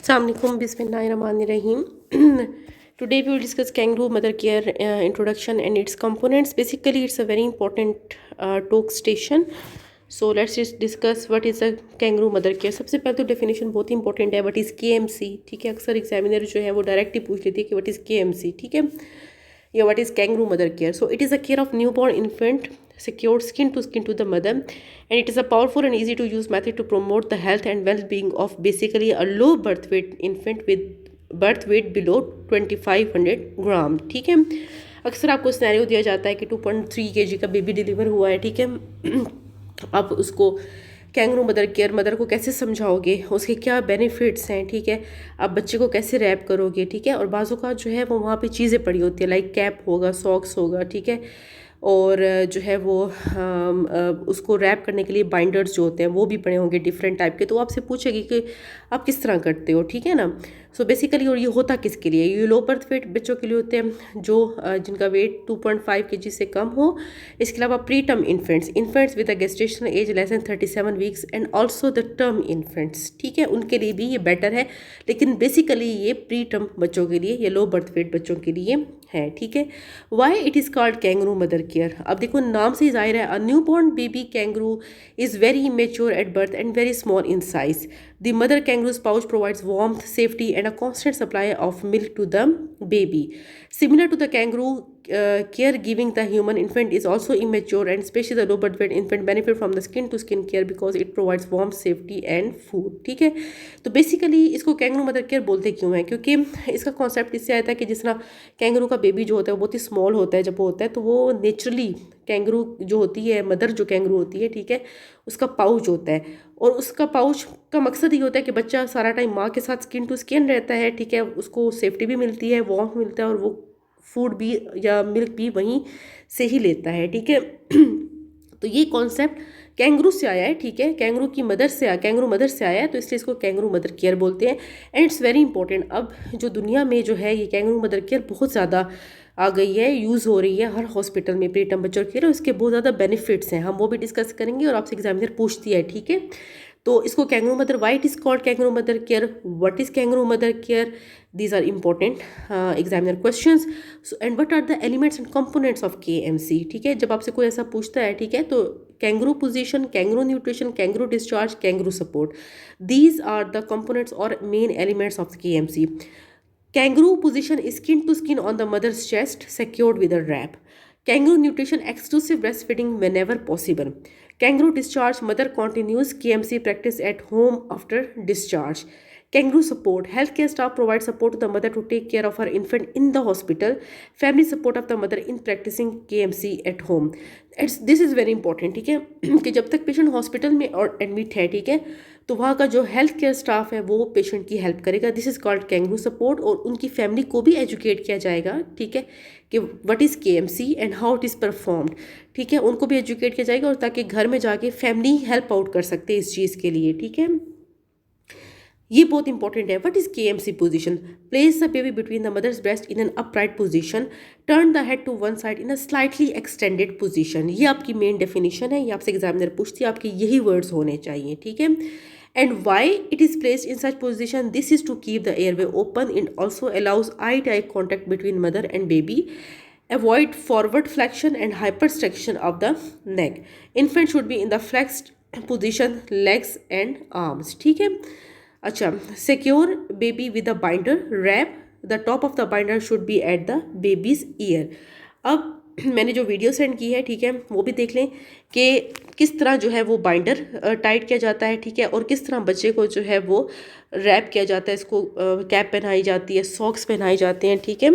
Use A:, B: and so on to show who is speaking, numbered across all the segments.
A: Assalamualaikum, Bismillahirrahmanirrahim. Today we will discuss kangaroo mother care introduction and its components. Basically, it's a very important talk station. So let's just discuss what is a kangaroo mother care. सबसे पहले तो definition बहुत important है. What is KMC. ठीक है, अक्सर examiner जो है वो डायरेक्टली पूछ लेती है कि व्हाट इज़ KMC. ठीक है, या what is kangaroo mother care. So it is a care of new born infant secured skin to the mother, and it is a powerful and easy to use method to promote the health and well-being of basically a low birth weight infant with birth weight below 2500 ग्राम. ठीक है, अक्सर आपको scenario दिया जाता है कि 2.3 kg का baby deliver हुआ है. ठीक है, आप उसको कैंगरू मदर केयर मदर को कैसे समझाओगे, उसके क्या बेनिफिट्स हैं. ठीक है, आप बच्चे को कैसे रैप करोगे. ठीक है, और बाजू का जो है वो वहाँ पे चीज़ें पड़ी होती है, लाइक कैप होगा, सॉक्स होगा. ठीक है, और जो है वो उसको रैप करने के लिए बाइंडर्स जो होते हैं वो भी पड़े होंगे डिफरेंट टाइप के. तो आपसे पूछेगी कि आप किस तरह करते हो. ठीक है ना. सो बेसिकली, और ये होता किसके लिए, ये लो बर्थ वेट बच्चों के लिए होते हैं जो जिनका वेट 2.5 kg से कम हो. इसके अलावा pre term infants with a gestational age less than 37 weeks and also the term infants. ठीक है, उनके लिए भी ये बेटर है, लेकिन बेसिकली ये प्री टर्म बच्चों के लिए या लो बर्थ वेट बच्चों के लिए है. ठीक है, Y it is called kangaroo mother care. अब देखो, नाम से ही जाहिर है, a new born baby kangaroo is very immature at birth and very small in size. The mother kangaroo's pouch provides warmth, safety, and a constant supply of milk to the baby. Similar to the kangaroo, caregiving the human infant is also immature, and especially the low birth weight infant benefit from the skin to skin care because it provides warmth, safety, and food. ठीक है, तो basically इसको kangaroo mother care बोलते क्यों हैं, क्योंकि इसका concept इससे आया था कि जिस तरह कैंगरू का बेबी जो होता है वो बहुत ही स्मॉल होता है. जब वो होता है तो वो नेचुरली कैंगरू जो होती है, मदर जो कैंगरू होती है, ठीक है, उसका पाउच होता है, और उसका पाउच का मकसद ये होता है कि बच्चा सारा टाइम माँ के साथ स्किन टू स्किन रहता है. ठीक है, उसको सेफ्टी भी मिलती है, वार्म मिलता है, और वो फूड भी या मिल्क भी वहीं से ही लेता है. ठीक है, तो ये कॉन्सेप्ट कैंगरू से आया है. ठीक है, कैंगरू मदर से आया है, तो इसलिए इसको कैंगरू मदर केयर बोलते हैं. And it's very important. अब जो दुनिया में जो है ये कैंगरू मदर केयर बहुत ज़्यादा आ गई है, यूज़ हो रही है हर हॉस्पिटल में प्री टर्म बच्चों के लिए, और इसके बहुत ज़्यादा बेनिफिट्स हैं. हम वो भी डिस्कस करेंगे, और आपसे एग्जामिनर पूछती है. ठीक है, तो इसको kangaroo mother, why it is called kangaroo mother care, what is kangaroo mother care, these are important examiner questions. And what are the elements and components of KMC. ठीक है, जब आपसे कोई ऐसा पूछता है, ठीक है, तो kangaroo position, kangaroo nutrition, kangaroo discharge, kangaroo support, these are the components और main elements of KMC. Kangaroo position is skin to skin on the mother's chest, secured with a wrap. Kangaroo nutrition, exclusive breastfeeding whenever possible. Kangaroo discharge, mother continues KMC practice at home after discharge. Kangaroo support, healthcare staff provide support to the mother to take care of her infant in the hospital. Family support of the mother in practicing KMC at home. This is very important. ठीक है, कि जब तक patient hospital में और admit है, ठीक है, तो वहाँ का जो हेल्थ केयर स्टाफ है वो पेशेंट की हेल्प करेगा. This is called kangaroo support. और उनकी फैमिली को भी एजुकेट किया जाएगा. ठीक है, कि what is KMC and how it is performed. ठीक है, उनको भी एजुकेट किया जाएगा, और ताकि घर में जाके फैमिली हेल्प आउट कर सकते हैं इस चीज़ के लिए. ठीक है, ये बहुत इंपॉर्टेंट है. What is KMC position. Place the baby between the mother's breast in an upright position. Turn the head to one side in a slightly extended position. ये आपकी मेन डेफिनेशन है, ये आपसे एग्जामिनर पूछती है, आपके यही वर्ड्स होने चाहिए. ठीक है, and why it is placed in such position, this is to keep the airway open. It also allows eye to eye contact between mother and baby, avoid forward flexion and hyperextension of the neck. Infant should be in the flexed position, legs and arms. ठीक है, अच्छा, secure baby with a binder wrap. The top of the binder should be at the baby's ear. अब मैंने जो video send की है, ठीक है, वो भी देख लें कि किस तरह जो है वो बाइंडर टाइट किया जाता है. ठीक है, और किस तरह बच्चे को जो है वो रैप किया जाता है. इसको कैप पहनाई जाती है, सॉक्स पहनाए जाते हैं. ठीक है,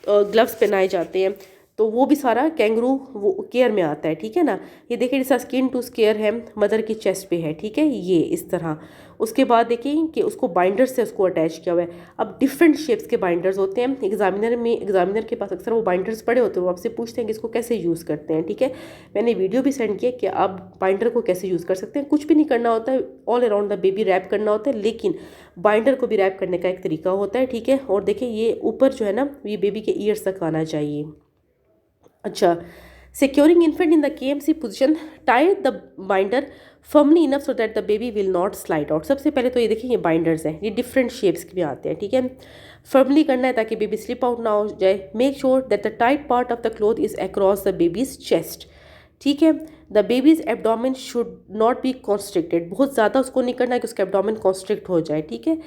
A: ग्लव्स पहनाए जाते हैं. तो वो भी सारा कैंगरू वो केयर में आता है. ठीक है ना, ये देखिए जैसा स्किन टू स्केयर है, मदर की चेस्ट पे है. ठीक है, ये इस तरह. उसके बाद देखिए कि उसको बाइंडर से उसको अटैच किया हुआ है. अब डिफरेंट शेप्स के बाइंडर्स होते हैं. एग्जामिनर के पास अक्सर वो बाइंडर्स पड़े होते हैं, वो आपसे पूछते हैं कि इसको कैसे यूज़ करते हैं. ठीक है, मैंने वीडियो भी सेंड किया कि आप बाइंडर को कैसे यूज़ कर सकते हैं. कुछ भी नहीं करना होता है, all around the baby wrap करना होता है, लेकिन बाइंडर को भी रैप करने का एक तरीका होता है. ठीक है, और देखिए ये ऊपर जो है ना, ये बेबी के ईयर्स तक आना चाहिए. अच्छा, Securing infant in the KMC position, tie the binder firmly enough so that the baby will not slide out. सबसे पहले तो ये देखिए ये बाइंडर्स हैं, ये डिफरेंट शेप्स में आते हैं, ठीक है। फर्मली करना है ताकि बेबी स्लिप आउट ना हो जाए। Make sure that the tight part of the cloth is across the babies chest, ठीक है। The babies abdomen should not be constricted, बहुत ज़्यादा उसको नहीं करना है कि उसका एब्डोमेन कॉन्स्ट्रिक्ट हो जाए, ठीक है।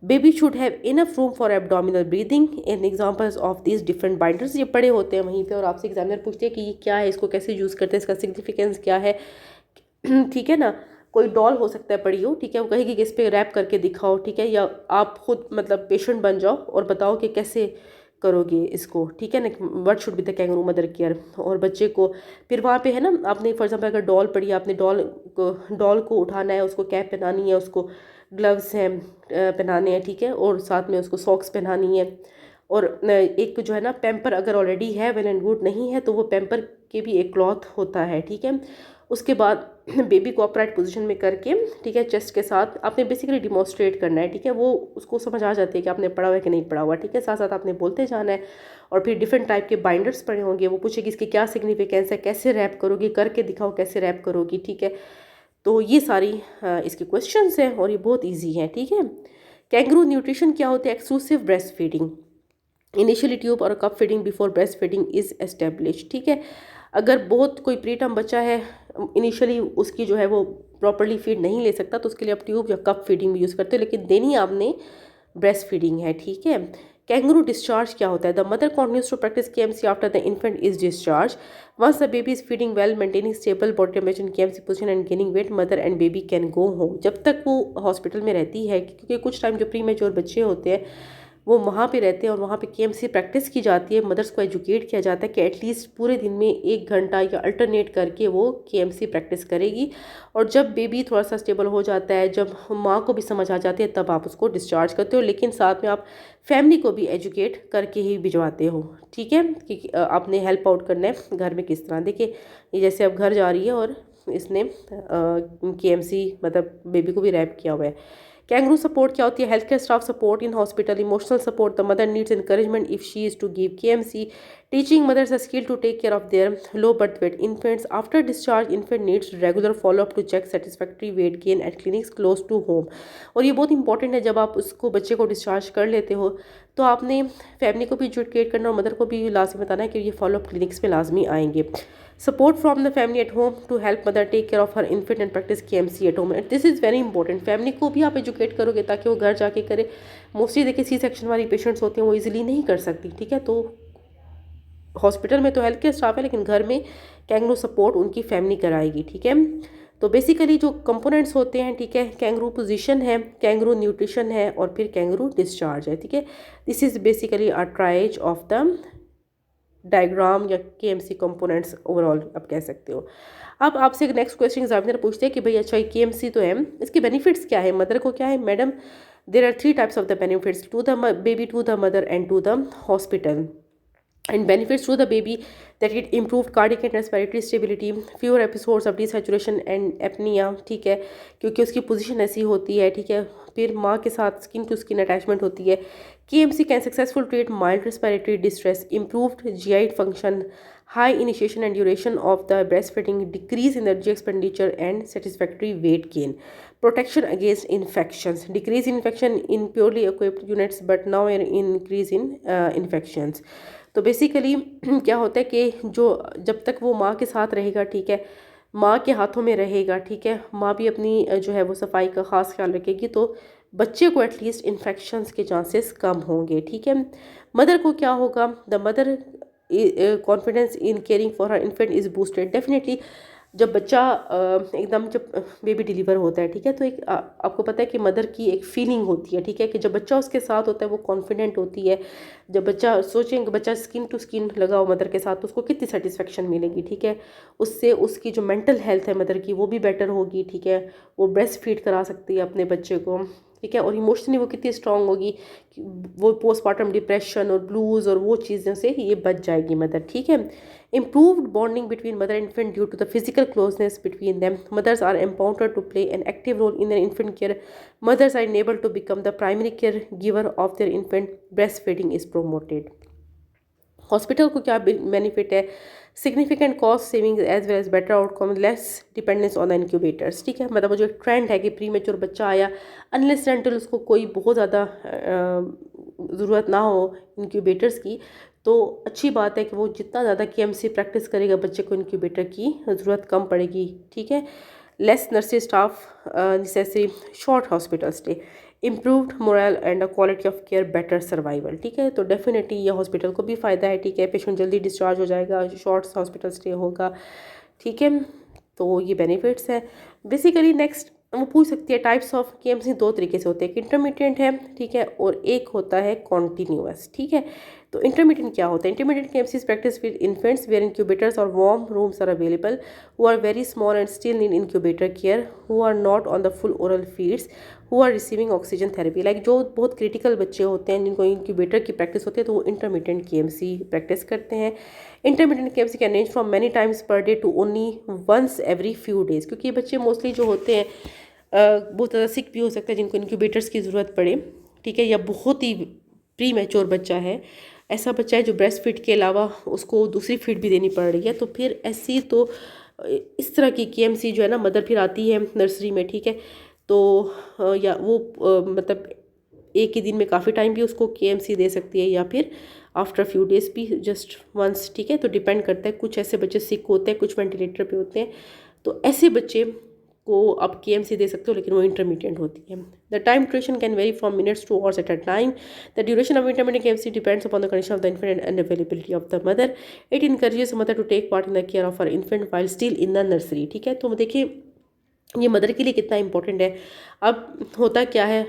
A: Baby should have enough room for abdominal breathing. In examples of these different binders, ये पड़े होते हैं वहीं पे और आपसे एग्जामिनर पूछते हैं कि ये क्या है, इसको कैसे यूज़ करते हैं, इसका सिग्निफिकेंस क्या है, ठीक है ना। कोई डॉल हो सकता है पड़ी हो, ठीक है, वो कहेगी कि इस पर रैप करके दिखाओ, ठीक है, या आप खुद मतलब पेशेंट बन जाओ और बताओ कि कैसे करोगे इसको, ठीक है ना। What should be the kangaroo mother care, और बच्चे को फिर वहाँ पे है ना, आपने फॉर एग्जाम्पल अगर डॉल पड़ी है, आपने डॉल को उठाना है, उसको कैप पहनानी है, उसको ग्लव्स हैं पहनाने हैं, ठीक है, और साथ में उसको सॉक्स पहनानी है। और एक जो है ना पैम्पर अगर ऑलरेडी है, वेल एंड गुड, नहीं है तो वो पैम्पर के भी एक क्लॉथ होता है, ठीक है। उसके बाद बेबी को अपराइट पोजीशन में करके, ठीक है, चेस्ट के साथ आपने बेसिकली डिमॉन्स्ट्रेट करना है, ठीक है। वो उसको समझ आ जाती है कि आपने पढ़ा हुआ है कि नहीं पढ़ा हुआ, ठीक है। साथ साथ आपने बोलते जाना है। और फिर डिफरेंट टाइप के बाइंडर्स पड़े होंगे, वो पूछेगी इसकी क्या सिग्निफिकेंस है, कैसे रैप करोगी, करके दिखाओ कैसे रैप करोगी, ठीक है। तो ये सारी इसके क्वेश्चंस हैं और ये बहुत इजी हैं, ठीक है। कैंगरू न्यूट्रिशन क्या होते हैं? Exclusive breast feeding, initially tube और cup feeding before breast feeding is establish, ठीक है। अगर बहुत कोई प्रीटर्म बच्चा है, इनिशियली उसकी जो है वो प्रॉपरली फीड नहीं ले सकता, तो उसके लिए आप ट्यूब या कप फीडिंग भी यूज़ करते हो, लेकिन देनी आपने ब्रेस्ट फीडिंग है, ठीक है। कैंगरू डिस्चार्ज क्या होता है? The mother continues to practice KMC after the infant is discharge. Once the baby is feeding well, maintaining stable body temperature in KMC position and gaining weight, mother and baby can go home. जब तक वो hospital में रहती है, क्योंकि कुछ time जो pre mature बच्चे होते हैं वो वहाँ पे रहते हैं और वहाँ पे केएमसी प्रैक्टिस की जाती है, मदर्स को एजुकेट किया जाता है कि एटलीस्ट पूरे दिन में 1 घंटा या अल्टरनेट करके वो केएमसी प्रैक्टिस करेगी। और जब बेबी थोड़ा सा स्टेबल हो जाता है, जब माँ को भी समझ आ जाती है, तब आप उसको डिस्चार्ज करते हो, लेकिन साथ में आप फैमिली को भी एजुकेट करके ही भिजवाते हो, ठीक है, कि आपने हेल्प आउट करना है घर में किस तरह। देखिए ये जैसे अब घर जा रही है और इसने केएमसी मतलब बेबी को भी रैप किया हुआ है। कैंगरू सपोर्ट क्या होती है? Health care staff support in hospital, emotional support, the mother needs encouragement if she is to give KMC, teaching mothers a skill to take care of their low birth weight infants. After discharge, infant needs regular follow up to check satisfactory weight gain at clinics close to home. और ये बहुत important है, जब आप उसको बच्चे को discharge कर लेते हो तो आपने फैमिली को भी एजुकेट करना और मदर को भी लाजमी बताना है कि ये फॉलोअप क्लिनिक्स में लाजमी आएंगे। Support from the family at home to help mother take care of her infant and practice KMC at home, this is very important. Family को भी आप एजुकेट करोगे ताकि वो घर जाके करे। मोस्टली देखिए सी सेक्शन वाली पेशेंट्स होते हैं वो इजीली नहीं कर सकती, ठीक है। तो हॉस्पिटल में तो हेल्थ केयर स्टाफ है, लेकिन घर में कैंगरू सपोर्ट उनकी फैमिली कराएगी, ठीक है। तो बेसिकली जो कंपोनेंट्स होते हैं, ठीक है, कैंगरू पोजीशन है, कैंगरू न्यूट्रिशन है और फिर कैंगरू डिस्चार्ज है, ठीक है। This is basically a tries of the diagram या केएमसी कंपोनेंट्स ओवरऑल आप कह सकते हो। अब आपसे एक नेक्स्ट क्वेश्चन एग्जामिनर पूछते हैं कि भाई अच्छा ये केएमसी तो है, इसके बेनिफिट्स क्या है, मदर को क्या है? Madam there are 3 types of the benefits to the baby, to the mother and to the hospital. And benefits to the baby that it improved cardiac and respiratory stability, fewer episodes of desaturation and apnea, ठीक है, क्योंकि उसकी position ऐसी होती है, ठीक है। फिर माँ के साथ स्किन टू स्किन अटैचमेंट होती है। KMC can successful treat mild respiratory distress, improved GI function, high initiation and duration of the breast feeding, decrease energy expenditure and satisfactory weight gain, protection against infections, decrease in infection in purely equipped units but now an increase in infections। तो basically क्या होता है कि जो जब तक वो माँ के साथ रहेगा, ठीक है, माँ के हाथों में रहेगा, ठीक है, माँ भी अपनी जो है वो सफाई का ख़ास ख्याल रखेगी, तो बच्चे को एटलीस्ट इन्फेक्शंस के चांसेस कम होंगे, ठीक है। मदर को क्या होगा? The mother confidence in caring for her infant is boosted. Definitely जब बच्चा एकदम जब बेबी डिलीवर होता है, ठीक है, तो एक आपको पता है कि मदर की एक फीलिंग होती है, ठीक है, कि जब बच्चा उसके साथ होता है वो कॉन्फिडेंट होती है। जब बच्चा सोचेंगे बच्चा स्किन टू स्किन लगा हो मदर के साथ, तो उसको कितनी सेटिस्फेक्शन मिलेगी, ठीक है। उससे उसकी जो मेंटल हेल्थ है मदर की वो भी बेटर होगी, ठीक है। वो ब्रेस्ट फीड करा सकती है अपने बच्चे को, ठीक है। और इमोशनली वो कितनी स्ट्रांग होगी कि वो पोस्टमार्टम डिप्रेशन और ब्लूज़ और वो चीज़ों से ये बच जाएगी मदर, ठीक है। Improved bonding between mother and infant due to the physical closeness between them. Mothers are empowered to play an active role in their infant care. Mothers are enabled to become the primary caregiver of their infant. Breastfeeding is promoted. Hospital को क्या benefit है? Significant cost saving as well as better outcome, less dependence on the incubators, ठीक है। मतलब वो जो trend है कि प्री मेच्योर बच्चा आया, अनलेस रेंटल उसको कोई बहुत ज़्यादा ज़रूरत ना हो इंक्यूबेटर्स की, तो अच्छी बात है कि वो जितना ज़्यादा KMC प्रैक्टिस करेगा बच्चे को इंक्यूबेटर की ज़रूरत कम पड़ेगी, ठीक है। Less nursing staff necessary, short hospital stay, improved moral and quality of care, better survival, ठीक है। तो डेफिनेटली ये हॉस्पिटल को भी फ़ायदा है, ठीक है। पेशेंट जल्दी डिस्चार्ज हो जाएगा, शॉर्ट हॉस्पिटल स्टे होगा, ठीक है। तो ये बेनिफिट्स हैं बेसिकली। नेक्स्ट वो पूछ सकती है टाइप्स ऑफ KMC दो तरीके से होते हैं, एक इंटरमीडिएट है, ठीक है, और एक होता है कॉन्टीन्यूअस, ठीक है। तो इंटरमीडिएट क्या होता है? Intermediate KMC practice with infants where incubators और warm rooms are available, who are very small and still need incubator care, who are not on the full oral feeds, who are receiving oxygen therapy. Like जो बहुत critical बच्चे होते हैं जिनको incubator की practice होती है तो वो इंटरमीडिएट KMC प्रैक्टिस करते हैं। Intermediate KMC can range from many times per day to only once every few days, क्योंकि ये बच्चे मोस्टली जो होते हैं बहुत ज़्यादा सिक भी हो सकता है जिनको इंक्यूबेटर्स की ज़रूरत पड़े, ठीक है, या बहुत ही प्री मैच्योर बच्चा है, ऐसा बच्चा है जो ब्रेस्ट फीड के अलावा उसको दूसरी फीड भी देनी पड़ रही है, तो फिर ऐसी तो इस तरह की KMC जो है ना मदर फिर आती है नर्सरी में, ठीक है। तो या वो मतलब एक ही दिन में काफ़ी टाइम भी उसको KMC दे सकती है या फिर आफ्टर फ्यू डेज भी जस्ट वंस, ठीक है। तो डिपेंड करता है, कुछ ऐसे बच्चे सिक होते हैं, कुछ वेंटिलेटर पे होते हैं, तो ऐसे बच्चे को आप KMC दे सकते हो, लेकिन वो इंटरमीडिएट होती है। The time duration can vary from minutes to hours at a time. The duration of intermediate KMC depends upon the condition of the infant and availability of the mother. It encourages mother to take part in the care of her infant while still in the nursery, ठीक है। तो देखिए ये mother के लिए कितना important है। अब होता क्या है,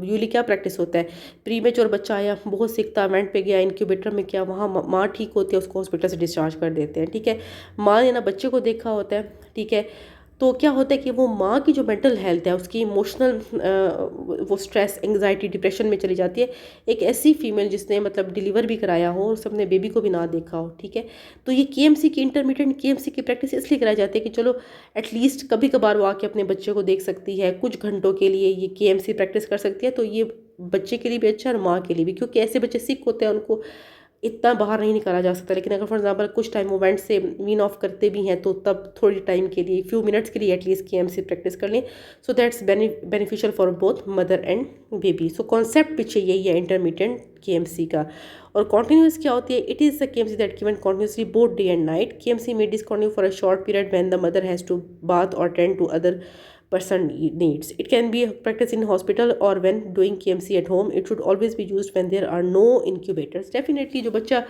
A: यूली क्या प्रैक्टिस होता है, प्री मेच्योर बच्चा आया, बहुत सिक था, वेंट पे गया, इंक्यूबेटर में क्या, वहाँ माँ ठीक होती है, उसको हॉस्पिटल से डिस्चार्ज कर देते हैं, ठीक है। माँ ने ना बच्चे को देखा होता है, ठीक है। तो क्या होता है कि वो माँ की जो मेंटल हेल्थ है, उसकी इमोशनल वो स्ट्रेस, एंग्जाइटी, डिप्रेशन में चली जाती है। एक ऐसी फीमेल जिसने मतलब डिलीवर भी कराया हो और सबने बेबी को भी ना देखा हो, ठीक है। तो ये KMC की इंटरमीडिएट KMC की प्रैक्टिस इसलिए कराई जाती है कि चलो एटलीस्ट कभी कभार वो आके अपने बच्चे को देख सकती है, कुछ घंटों के लिए ये KMC प्रैक्टिस कर सकती है। तो ये बच्चे के लिए भी अच्छा और माँ के लिए भी, क्योंकि ऐसे बच्चे सिक होते हैं, उनको इतना बाहर नहीं निकाला जा सकता। लेकिन अगर फॉर एग्जांपल कुछ टाइम वो वेंट से वीन ऑफ करते भी हैं तो तब थोड़ी टाइम के लिए, फ्यू मिनट्स के लिए एटलीस्ट KMC प्रैक्टिस कर लें, so that's beneficial for both mother and baby. So concept पीछे यही है इंटरमीडिएट KMC का। और कॉन्टिन्यूस क्या होती है? It is the KMC that given continuously both day and night. KMC may discontinue for a short period when the mother has to bath or tend to other person needs. It can be practiced in hospital or when doing KMC at home. It should always be used when there are no incubators. Definitely जो बच्चा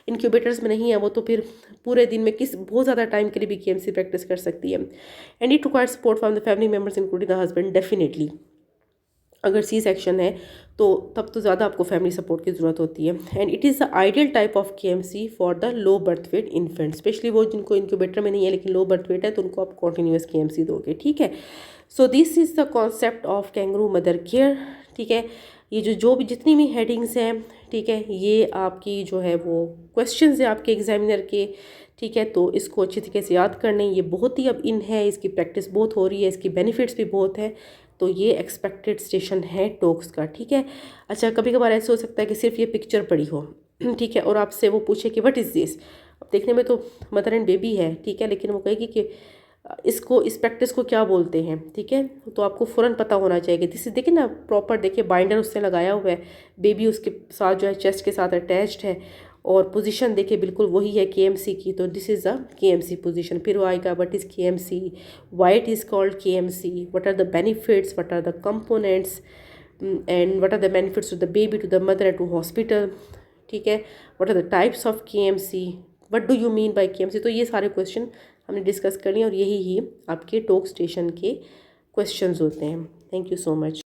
A: incubators में नहीं है वो तो फिर पूरे दिन में बहुत ज़्यादा टाइम के लिए भी KMC प्रैक्टिस कर सकती है। And it requires support from the family members including the husband. Definitely अगर C सेक्शन है तो तब तो ज़्यादा आपको फैमिली सपोर्ट की ज़रूरत होती है। And it is the ideal type of KMC for the low birth weight infant, specially वो जिनको इंक्यूबेटर में नहीं है लेकिन लो बर्थ वेट है, तो उनको आप कॉन्टिन्यूस KMC दोगे, ठीक है। So this is the concept of kangaroo mother care, ठीक है। ये जो भी जितनी भी हेडिंग्स हैं, ठीक है, ये आपकी जो है वो क्वेश्चंस है आपके एग्जामिनर के, ठीक है। तो इसको अच्छी तरीके से याद करने, ये बहुत ही अब इन है, इसकी प्रैक्टिस बहुत हो रही है, इसकी बेनिफिट्स भी बहुत है। तो ये एक्सपेक्टेड स्टेशन है टोक्स का, ठीक है। अच्छा, कभी कभार ऐसा हो सकता है कि सिर्फ ये पिक्चर पड़ी हो, ठीक है, और आपसे वो पूछे कि व्हाट इज़ दिस। अब देखने में तो मदर एंड बेबी है, ठीक है, लेकिन वो कहेगी कि इसको, इस प्रैक्टिस को क्या बोलते हैं, ठीक है। तो आपको फ़ौरन पता होना चाहिए। दिस देखिए ना, प्रॉपर देखिए बाइंडर उससे लगाया हुआ है, बेबी उसके साथ जो है चेस्ट के साथ अटैच्ड है, और पोजीशन देखिए बिल्कुल वही है KMC की। तो this is a KMC position. फिर वो आएगा what is KMC, why it is called KMC, what are the benefits, what are the components, and what are the benefits to the baby, to the mother and to hospital, ठीक है। What are the types of KMC, what do you mean by KMC। तो ये सारे question हमने discuss कर लिए और यही ही आपके टोक स्टेशन के क्वेश्चंस होते हैं। Thank you so much.